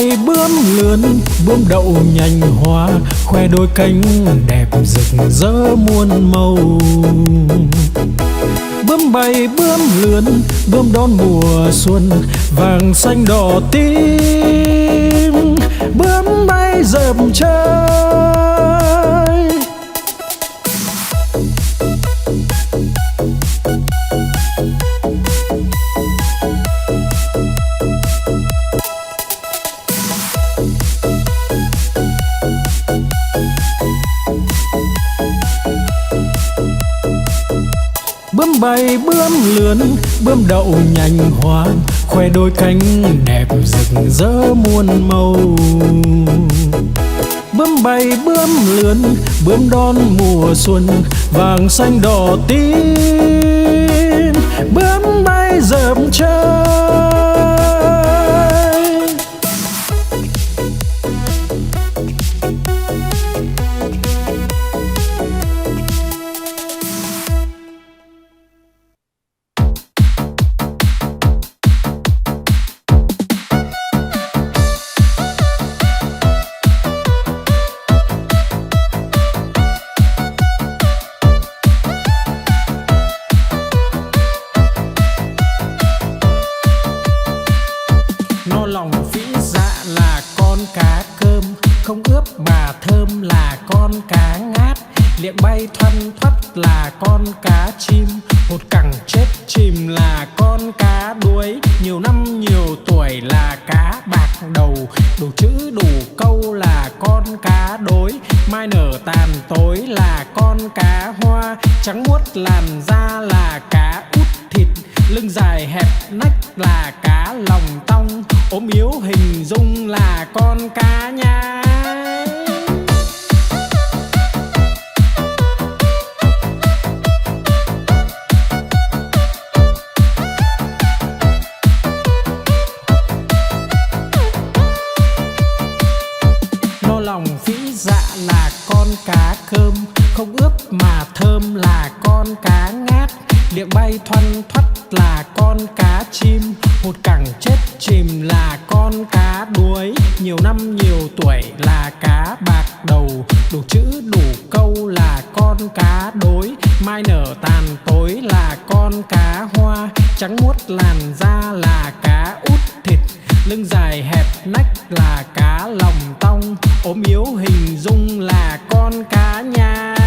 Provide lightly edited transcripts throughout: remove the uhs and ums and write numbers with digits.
bay bướm lượn, bướm đậu nhành hoa, khoe đôi cánh đẹp rực rỡ muôn màu. Bướm bay bướm lượn, bướm đón mùa xuân, vàng xanh đỏ tím, bướm bay dợp trời. Bướm bay bướm lượn, bướm đậu nhành hoa, khoe đôi cánh đẹp rực rỡ muôn màu. Bướm bay bướm lượn, bướm đón mùa xuân, vàng xanh đỏ tím, bướm bay dợp trời. Không ướp mà thơm là con cá ngát, liệng bay thoăn thoắt là con cá chim, hột cẳng chết chìm là con cá đuối, nhiều năm nhiều tuổi là cá bạc đầu, đủ chữ đủ câu là con cá đối, mai nở tàn tối là con cá hoa, trắng muốt làn da là cá út thịt, lưng dài hẹp nách là cá lòng tong, ốm yếu hình dung là con cá nhái. No lòng phĩ dạ là con cá cơm, không ướp mà thơm là con cá ngát, liệng bay thoăn thoắt là con cá chim, hột cẳng chết chìm là con cá đuối, nhiều năm nhiều tuổi là cá bạc đầu, đủ chữ đủ câu là con cá đối, mai nở tàn tối là con cá hoa, trắng muốt làn da là cá út thịt, lưng dài hẹp nách là cá lòng tong, ốm yếu hình dung là con cá nhái.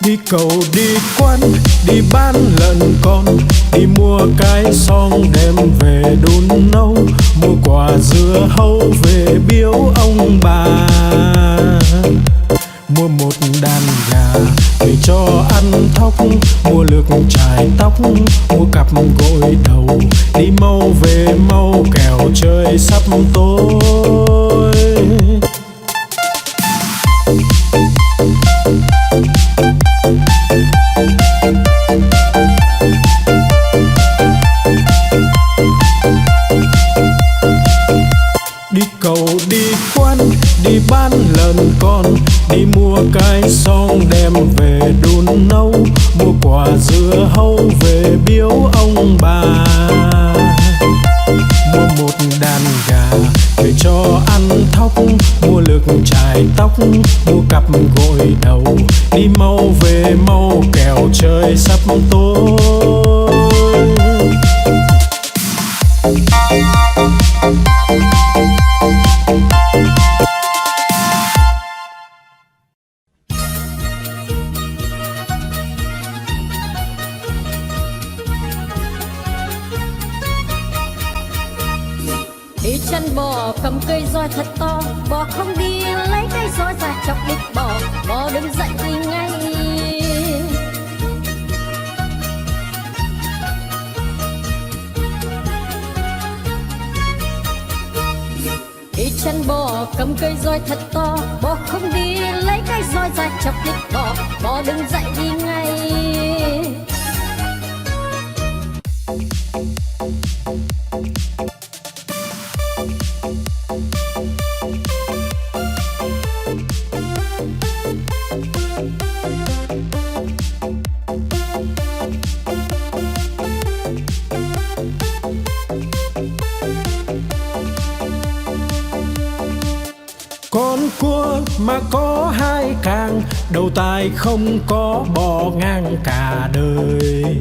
Đi cầu đi quán, đi bán lợn con, đi mua cái xong đem về đun nấu, mua quả dưa hấu về biếu ông bà, mua một đàn gà về cho ăn thóc, mua lược chải tóc, mua cặp gội đầu, đi mau về mau kẻo trời sắp tối. Đi cầu đi quán, đi bán lợn con, đi mua cái xong đem về đun nấu, mua quả dưa hấu về biếu ông bà, mua một đàn gà về cho ăn thóc, mua lược chải tóc, mua cặp gội đầu, đi mau về mau kẻo trời sắp tối. Đi chân bò cầm cây roi thật to, bò không đi lấy cây roi ra chọc đít bò, bò đứng dậy đi ngay. chân bò cầm cây roi thật to, bò không đi lấy cái roi ra chọc đít bò, bò đứng dậy đi ngay. Con cua mà có hai càng, đầu tai không có bò ngang cả đời.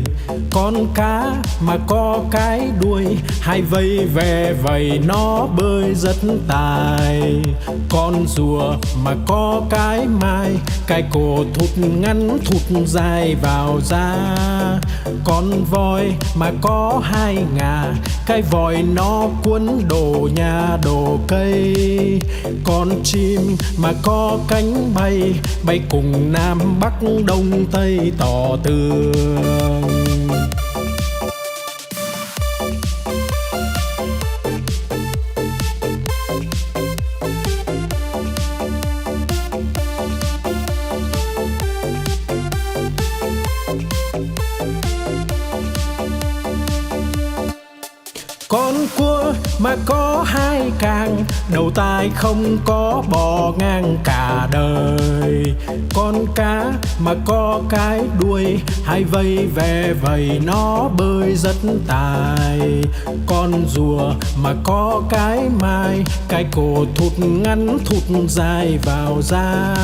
Con cá mà có cái đuôi, hai vây ve vầy nó bơi rất tài. Con rùa mà có cái mai, cái cổ thụt ngắn thụt dài vào da. Con voi mà có hai ngà, cái vòi nó cuốn đồ nhà đồ cây. Con chim mà có cánh bay, bay cùng Nam Bắc Đông Tây tỏ tường. Con cua mà có hai càng, đầu tai không có bò ngang cả đời. Con cá mà có cái đuôi, hai vây ve vầy nó bơi rất tài. Con rùa mà có cái mai, cái cổ thụt ngắn thụt dài vào da.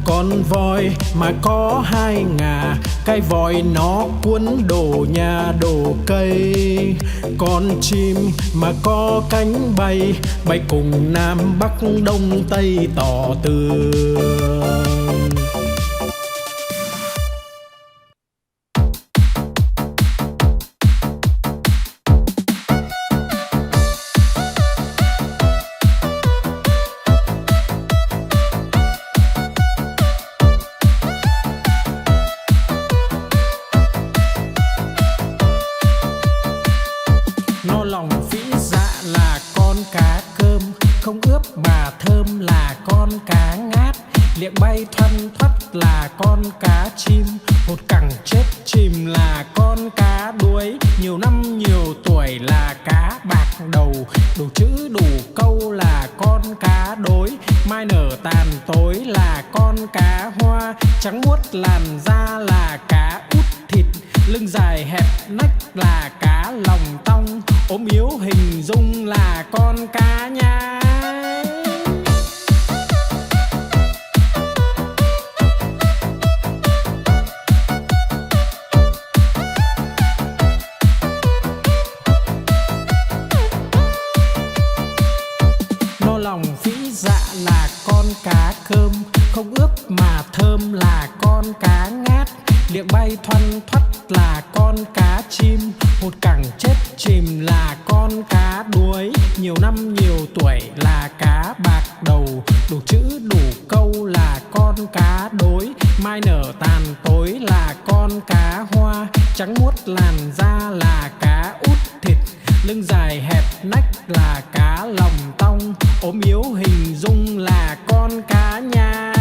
Con voi mà có hai ngà, cái vòi nó cuốn đồ nhà đồ cây. Con chim mà có cánh bay, bay cùng Nam Bắc Đông Tây tỏ tường. No lòng phĩ dạ là con cá cơm, không ướp mà thơm là con cá ngát. Liệng bay thoăn thoắt là con cá chim, hột cẳng chết chìm là con cá đuối. Nhiều năm nhiều tuổi là cá bạc đầu, đủ chữ đủ câu là con cá đối. Mai nở tàn tối là con cá hoa, trắng muốt làn da là cá út thịt. Lưng dài hẹp nách là cá lòng tong, ốm yếu hình dung là con cá nhái. No lòng phĩ dạ là con cá cơm, không ướp mà thơm là con cá ngát. Liệng bay thoăn thoắt là con cá chim, hột cẳng chết chìm là con cá đuối. Nhiều năm nhiều tuổi là cá bạc đầu, đủ chữ đủ câu là con cá đối. Mai nở tàn tối là con cá hoa, trắng muốt làn da là cá út thịt. Lưng dài hẹp nách là cá lòng tong, ốm yếu hình dung là con cá nhái.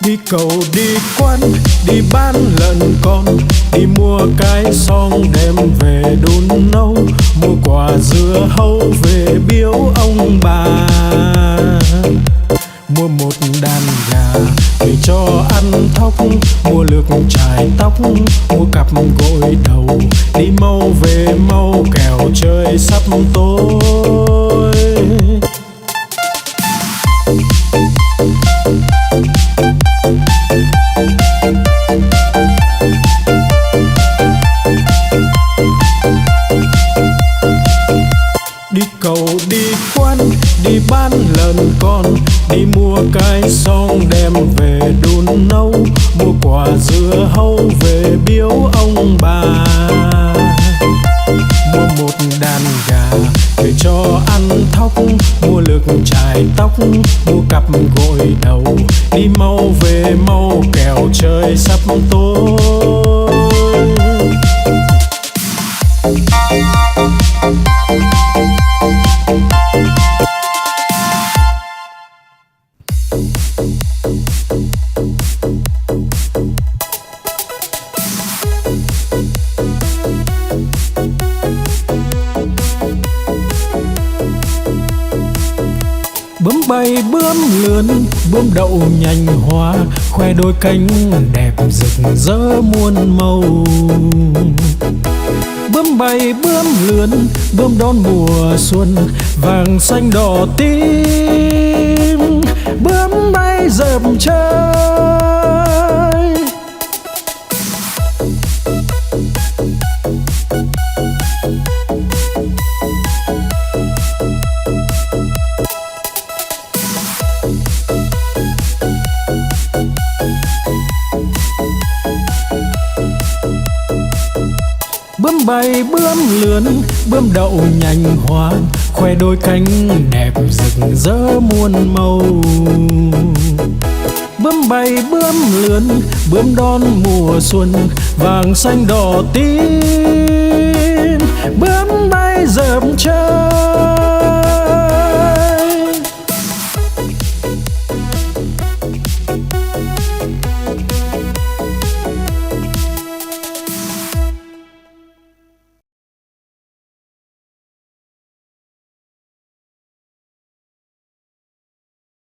Đi cầu đi quán, đi bán lợn con, đi mua cái xong đem về đun nấu. Mua quả dưa hấu về biếu ông bà, mua một đàn gà về cho ăn thóc. Mua lược chải tóc, mua cặp gội đầu, đi mau về mau kẻo trời sắp tối. mua cặp gội đầu, đi mau về mau kẻo trời sắp tối. Bướm bay bướm lượn, bướm đậu nhành hoa, khoe đôi cánh đẹp rực rỡ muôn màu. Bướm bay bướm lượn, bướm đón mùa xuân, vàng xanh đỏ tím, bướm bay dợp trời. Bướm bay bướm lượn, bướm đậu nhành hoa, khoe đôi cánh đẹp rực rỡ muôn màu. Bướm bay bướm lượn, bướm đón mùa xuân, vàng xanh đỏ tím, bướm bay dợp trời.